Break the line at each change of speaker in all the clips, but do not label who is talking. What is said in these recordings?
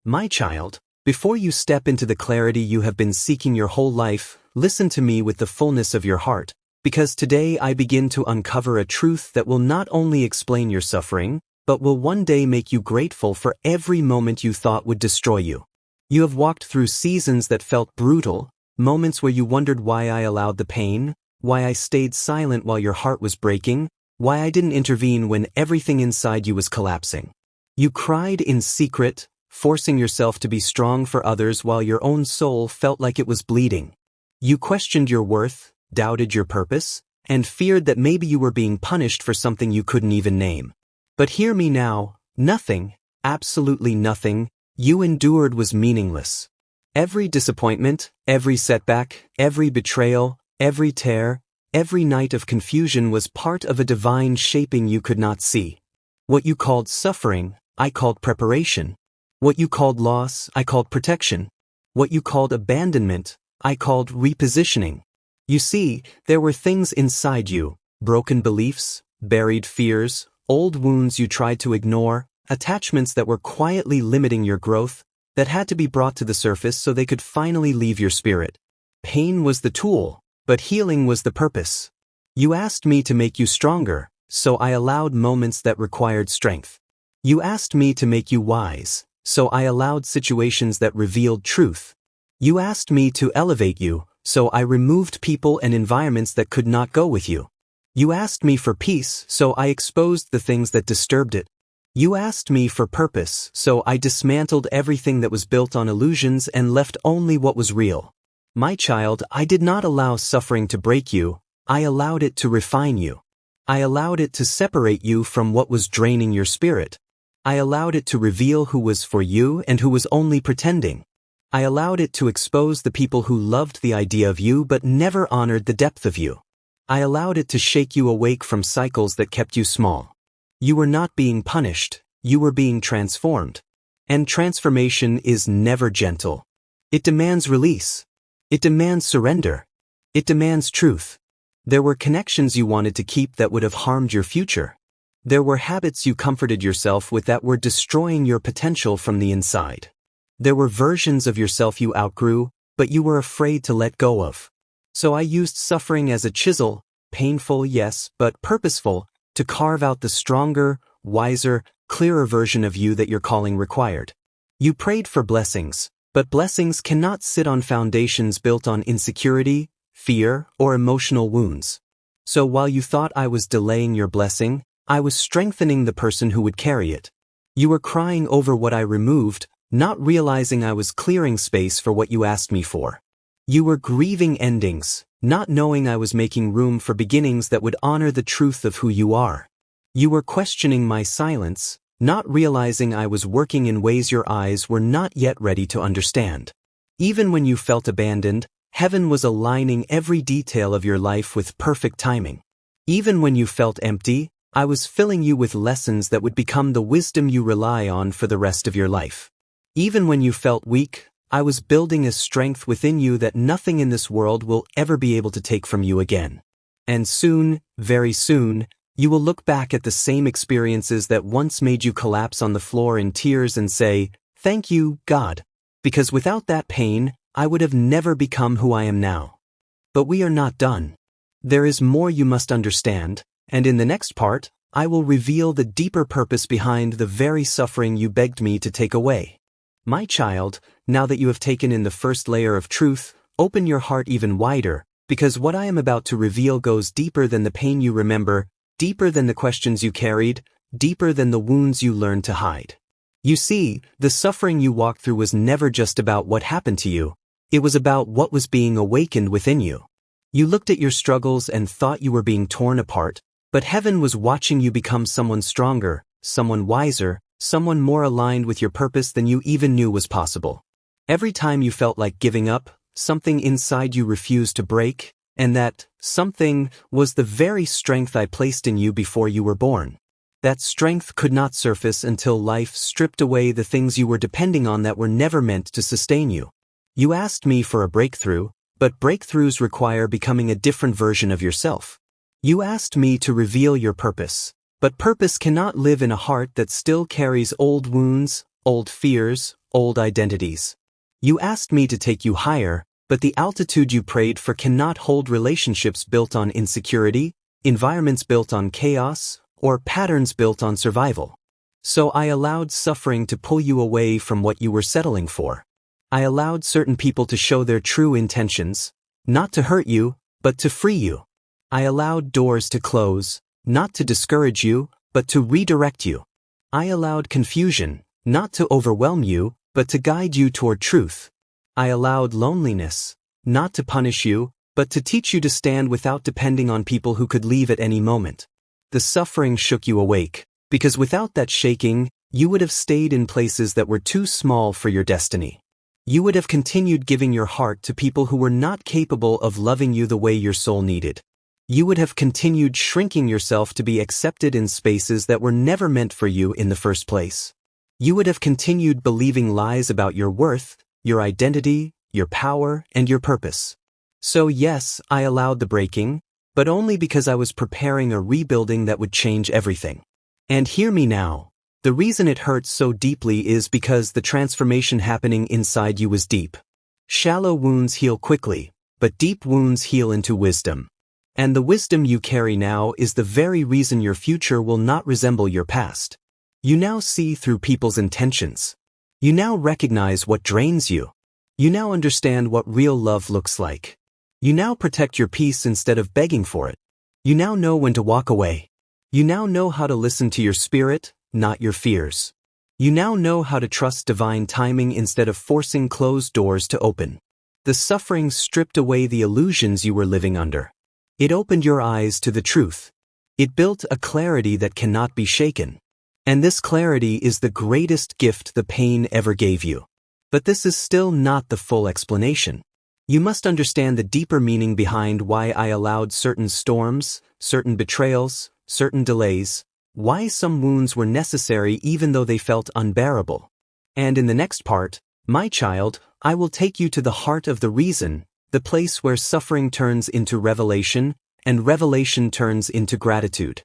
My child, before you step into the clarity you have been seeking your whole life, listen to me with the fullness of your heart, because today I begin to uncover a truth that will not only explain your suffering, but will one day make you grateful for every moment you thought would destroy you. You have walked through seasons that felt brutal, moments where you wondered why I allowed the pain, why I stayed silent while your heart was breaking, why I didn't intervene when everything inside you was collapsing. You cried in secret, forcing yourself to be strong for others while your own soul felt like it was bleeding. You questioned your worth, doubted your purpose, and feared that maybe you were being punished for something you couldn't even name. But hear me now, nothing, absolutely nothing, you endured was meaningless. Every disappointment, every setback, every betrayal, every tear, every night of confusion was part of a divine shaping you could not see. What you called suffering, I called preparation. What you called loss, I called protection. What you called abandonment, I called repositioning. You see, there were things inside you, broken beliefs, buried fears, old wounds you tried to ignore, attachments that were quietly limiting your growth, that had to be brought to the surface so they could finally leave your spirit. Pain was the tool, but healing was the purpose. You asked me to make you stronger, so I allowed moments that required strength. You asked me to make you wise, so I allowed situations that revealed truth. You asked me to elevate you, so I removed people and environments that could not go with you. You asked me for peace, so I exposed the things that disturbed it. You asked me for purpose, so I dismantled everything that was built on illusions and left only what was real. My child, I did not allow suffering to break you, I allowed it to refine you. I allowed it to separate you from what was draining your spirit. I allowed it to reveal who was for you and who was only pretending. I allowed it to expose the people who loved the idea of you but never honored the depth of you. I allowed it to shake you awake from cycles that kept you small. You were not being punished, you were being transformed. And transformation is never gentle. It demands release. It demands surrender. It demands truth. There were connections you wanted to keep that would have harmed your future. There were habits you comforted yourself with that were destroying your potential from the inside. There were versions of yourself you outgrew, but you were afraid to let go of. So I used suffering as a chisel, painful, yes, but purposeful, to carve out the stronger, wiser, clearer version of you that your calling required. You prayed for blessings, but blessings cannot sit on foundations built on insecurity, fear, or emotional wounds. So while you thought I was delaying your blessing, I was strengthening the person who would carry it. You were crying over what I removed, not realizing I was clearing space for what you asked me for. You were grieving endings, not knowing I was making room for beginnings that would honor the truth of who you are. You were questioning my silence, not realizing I was working in ways your eyes were not yet ready to understand. Even when you felt abandoned, heaven was aligning every detail of your life with perfect timing. Even when you felt empty, I was filling you with lessons that would become the wisdom you rely on for the rest of your life. Even when you felt weak, I was building a strength within you that nothing in this world will ever be able to take from you again. And soon, very soon, you will look back at the same experiences that once made you collapse on the floor in tears and say, "Thank you, God," because without that pain, I would have never become who I am now. But we are not done. There is more you must understand, and in the next part, I will reveal the deeper purpose behind the very suffering you begged me to take away. My child, now that you have taken in the first layer of truth, open your heart even wider, because what I am about to reveal goes deeper than the pain you remember, deeper than the questions you carried, deeper than the wounds you learned to hide. You see, the suffering you walked through was never just about what happened to you, it was about what was being awakened within you. You looked at your struggles and thought you were being torn apart, but heaven was watching you become someone stronger, someone wiser, someone more aligned with your purpose than you even knew was possible. Every time you felt like giving up, something inside you refused to break, and that something was the very strength I placed in you before you were born. That strength could not surface until life stripped away the things you were depending on that were never meant to sustain you. You asked me for a breakthrough, but breakthroughs require becoming a different version of yourself. You asked me to reveal your purpose. But purpose cannot live in a heart that still carries old wounds, old fears, old identities. You asked me to take you higher, but the altitude you prayed for cannot hold relationships built on insecurity, environments built on chaos, or patterns built on survival. So I allowed suffering to pull you away from what you were settling for. I allowed certain people to show their true intentions, not to hurt you, but to free you. I allowed doors to close, not to discourage you, but to redirect you. I allowed confusion, not to overwhelm you, but to guide you toward truth. I allowed loneliness, not to punish you, but to teach you to stand without depending on people who could leave at any moment. The suffering shook you awake, because without that shaking, you would have stayed in places that were too small for your destiny. You would have continued giving your heart to people who were not capable of loving you the way your soul needed. You would have continued shrinking yourself to be accepted in spaces that were never meant for you in the first place. You would have continued believing lies about your worth, your identity, your power, and your purpose. So yes, I allowed the breaking, but only because I was preparing a rebuilding that would change everything. And hear me now. The reason it hurts so deeply is because the transformation happening inside you was deep. Shallow wounds heal quickly, but deep wounds heal into wisdom. And the wisdom you carry now is the very reason your future will not resemble your past. You now see through people's intentions. You now recognize what drains you. You now understand what real love looks like. You now protect your peace instead of begging for it. You now know when to walk away. You now know how to listen to your spirit, not your fears. You now know how to trust divine timing instead of forcing closed doors to open. The suffering stripped away the illusions you were living under. It opened your eyes to the truth. It built a clarity that cannot be shaken. And this clarity is the greatest gift the pain ever gave you. But this is still not the full explanation. You must understand the deeper meaning behind why I allowed certain storms, certain betrayals, certain delays, why some wounds were necessary even though they felt unbearable. And in the next part, my child, I will take you to the heart of the reason, the place where suffering turns into revelation, and revelation turns into gratitude.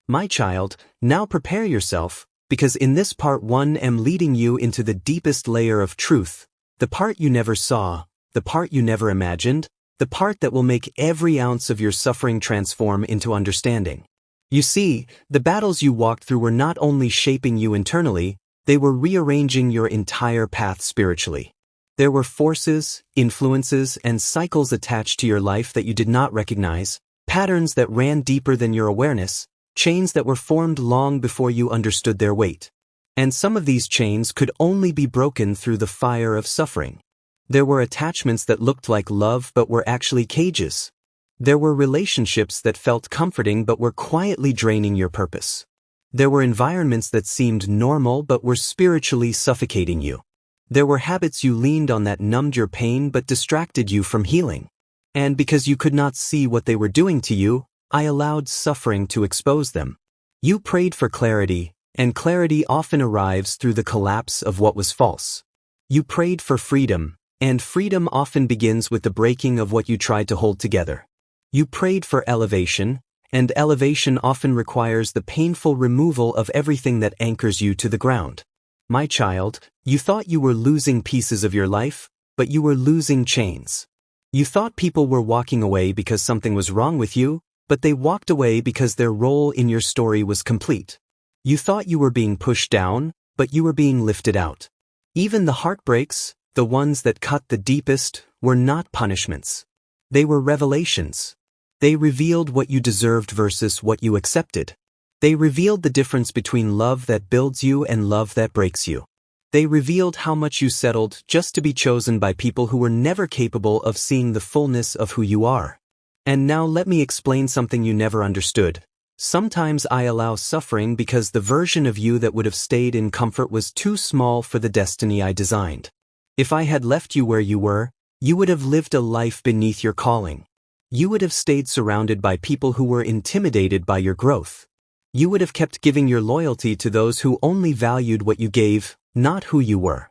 My child, now prepare yourself, because in this part 1 I'm leading you into the deepest layer of truth, the part you never saw, the part you never imagined, the part that will make every ounce of your suffering transform into understanding. You see, the battles you walked through were not only shaping you internally, they were rearranging your entire path spiritually. There were forces, influences, and cycles attached to your life that you did not recognize, patterns that ran deeper than your awareness, chains that were formed long before you understood their weight. And some of these chains could only be broken through the fire of suffering. There were attachments that looked like love but were actually cages. There were relationships that felt comforting but were quietly draining your purpose. There were environments that seemed normal but were spiritually suffocating you. There were habits you leaned on that numbed your pain but distracted you from healing. And because you could not see what they were doing to you, I allowed suffering to expose them. You prayed for clarity, and clarity often arrives through the collapse of what was false. You prayed for freedom, and freedom often begins with the breaking of what you tried to hold together. You prayed for elevation, and elevation often requires the painful removal of everything that anchors you to the ground. My child, you thought you were losing pieces of your life, but you were losing chains. You thought people were walking away because something was wrong with you, but they walked away because their role in your story was complete. You thought you were being pushed down, but you were being lifted out. Even the heartbreaks, the ones that cut the deepest, were not punishments. They were revelations. They revealed what you deserved versus what you accepted. They revealed the difference between love that builds you and love that breaks you. They revealed how much you settled just to be chosen by people who were never capable of seeing the fullness of who you are. And now let me explain something you never understood. Sometimes I allow suffering because the version of you that would have stayed in comfort was too small for the destiny I designed. If I had left you where you were, you would have lived a life beneath your calling. You would have stayed surrounded by people who were intimidated by your growth. You would have kept giving your loyalty to those who only valued what you gave, not who you were.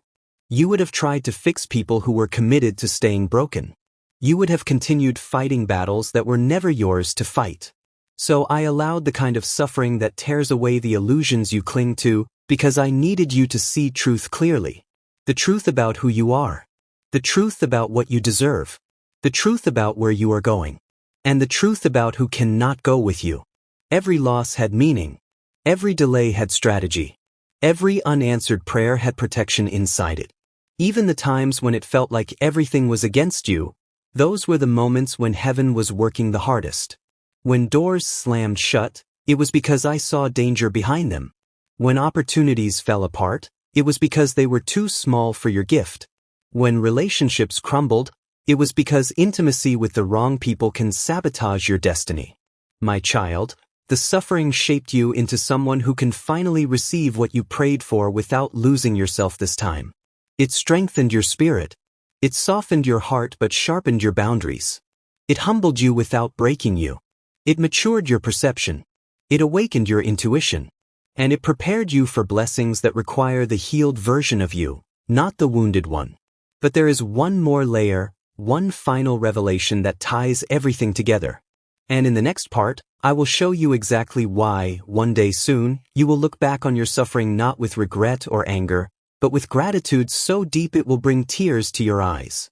You would have tried to fix people who were committed to staying broken. You would have continued fighting battles that were never yours to fight. So I allowed the kind of suffering that tears away the illusions you cling to, because I needed you to see truth clearly. The truth about who you are. The truth about what you deserve. The truth about where you are going. And the truth about who cannot go with you. Every loss had meaning. Every delay had strategy. Every unanswered prayer had protection inside it. Even the times when it felt like everything was against you, those were the moments when heaven was working the hardest. When doors slammed shut, it was because I saw danger behind them. When opportunities fell apart, it was because they were too small for your gift. When relationships crumbled, it was because intimacy with the wrong people can sabotage your destiny. My child, the suffering shaped you into someone who can finally receive what you prayed for without losing yourself this time. It strengthened your spirit. It softened your heart but sharpened your boundaries. It humbled you without breaking you. It matured your perception. It awakened your intuition. And it prepared you for blessings that require the healed version of you, not the wounded one. But there is one more layer, one final revelation that ties everything together. And in the next part, I will show you exactly why, one day soon, you will look back on your suffering not with regret or anger, but with gratitude so deep it will bring tears to your eyes.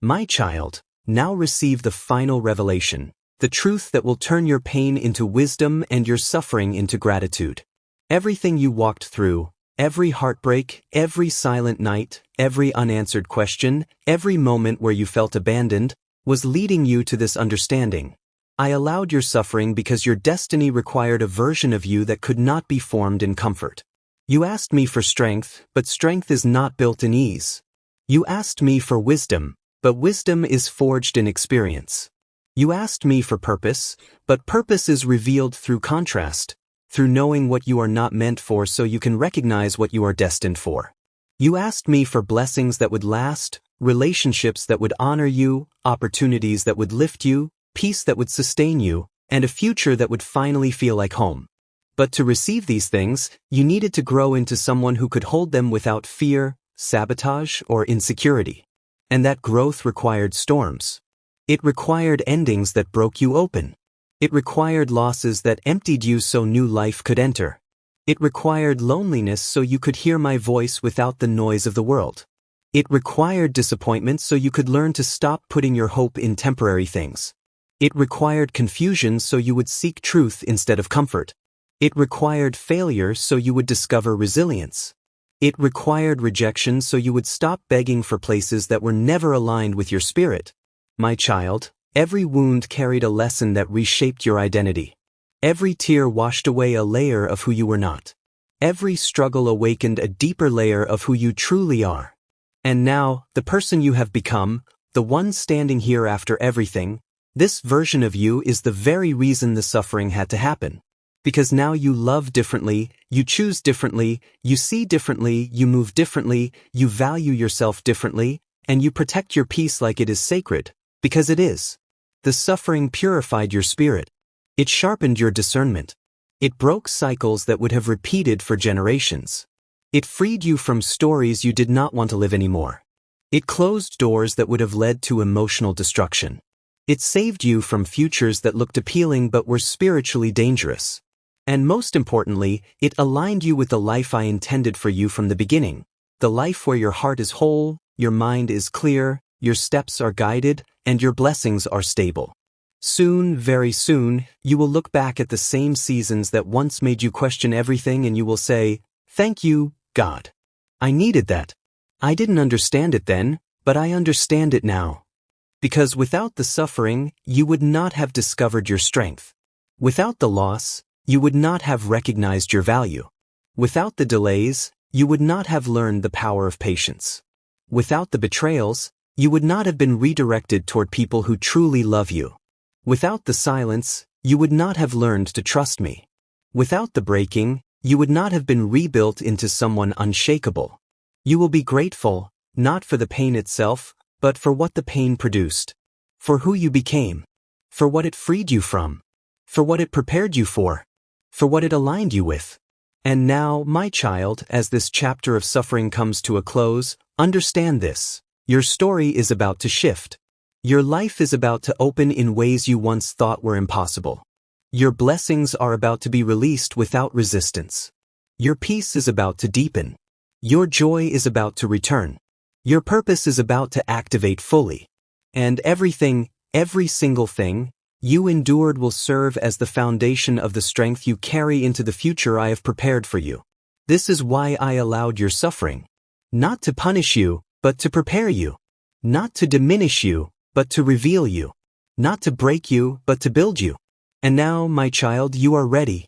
My child, now receive the final revelation, the truth that will turn your pain into wisdom and your suffering into gratitude. Everything you walked through, every heartbreak, every silent night, every unanswered question, every moment where you felt abandoned, was leading you to this understanding. I allowed your suffering because your destiny required a version of you that could not be formed in comfort. You asked me for strength, but strength is not built in ease. You asked me for wisdom, but wisdom is forged in experience. You asked me for purpose, but purpose is revealed through contrast, through knowing what you are not meant for so you can recognize what you are destined for. You asked me for blessings that would last, relationships that would honor you, opportunities that would lift you, peace that would sustain you, and a future that would finally feel like home. But to receive these things, you needed to grow into someone who could hold them without fear, sabotage, or insecurity. And that growth required storms. It required endings that broke you open. It required losses that emptied you so new life could enter. It required loneliness so you could hear my voice without the noise of the world. It required disappointment so you could learn to stop putting your hope in temporary things. It required confusion so you would seek truth instead of comfort. It required failure so you would discover resilience. It required rejection so you would stop begging for places that were never aligned with your spirit. My child, every wound carried a lesson that reshaped your identity. Every tear washed away a layer of who you were not. Every struggle awakened a deeper layer of who you truly are. And now, the person you have become, the one standing here after everything, this version of you is the very reason the suffering had to happen. Because now you love differently, you choose differently, you see differently, you move differently, you value yourself differently, and you protect your peace like it is sacred, because it is. The suffering purified your spirit. It sharpened your discernment. It broke cycles that would have repeated for generations. It freed you from stories you did not want to live anymore. It closed doors that would have led to emotional destruction. It saved you from futures that looked appealing but were spiritually dangerous. And most importantly, it aligned you with the life I intended for you from the beginning. The life where your heart is whole, your mind is clear, your steps are guided, and your blessings are stable. Soon, very soon, you will look back at the same seasons that once made you question everything and you will say, "Thank you, God. I needed that. I didn't understand it then, but I understand it now." Because without the suffering, you would not have discovered your strength. Without the loss, you would not have recognized your value. Without the delays, you would not have learned the power of patience. Without the betrayals, you would not have been redirected toward people who truly love you. Without the silence, you would not have learned to trust me. Without the breaking, you would not have been rebuilt into someone unshakable. You will be grateful, not for the pain itself, but for what the pain produced. For who you became. For what it freed you from. For what it prepared you for. For what it aligned you with. And now, my child, as this chapter of suffering comes to a close, understand this. Your story is about to shift. Your life is about to open in ways you once thought were impossible. Your blessings are about to be released without resistance. Your peace is about to deepen. Your joy is about to return. Your purpose is about to activate fully. And every single thing you endured will serve as the foundation of the strength you carry into the future I have prepared for you. This is why I allowed your suffering. Not to punish you, but to prepare you. Not to diminish you, but to reveal you. Not to break you, but to build you. And now, my child, you are ready.